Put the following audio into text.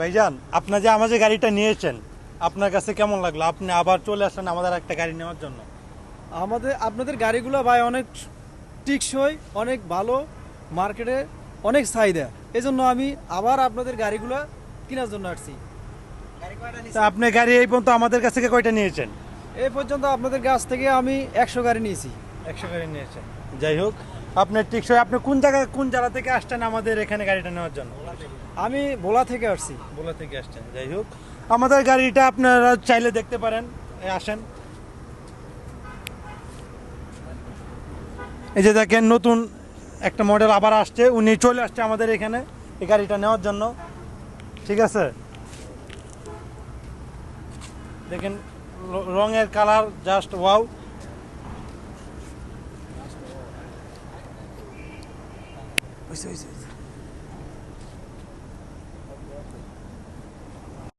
ভাইজান, আপনি যে আমার যে গাড়িটা নিয়েছেন, আপনার কাছে কেমন লাগলো? আপনি আবার চলে আসলেন আমাদের একটা গাড়ি নেওয়ার জন্য। আপনাদের গাড়িগুলো ভাই অনেক টিকসই, অনেক ভালো, মার্কেটে অনেক চাহিদা। এই জন্য আমি আবার আপনাদের গাড়িগুলো কেনার জন্য আসছি। তা আপনি গাড়ি এই পর্যন্ত আমাদের কাছ থেকে কয়টা নিয়েছেন? এই পর্যন্ত আপনাদের কাছ থেকে আমি 100 গাড়ি নিয়েছি। 100 গাড়ি নিয়েছেন। যাই হোক, আপনার টিকসই। আপনি কোন জেলা থেকে আসছেন আমাদের এখানে গাড়িটা নেওয়ার জন্য? আমি ভোলা থেকে আসছি। ভোলা থেকে আসছেন। যাই হোক, আমাদের গাড়িটা আপনারা চাইলে দেখতে পারেন। আসেন, এই যে দেখেন, নতুন একটা মডেল আবার আসছে, উনি চলে আসছে আমাদের এখানে এই গাড়িটা নেওয়ার জন্য। ঠিক আছে, দেখেন রঙের কালার জাস্ট ওয়াও।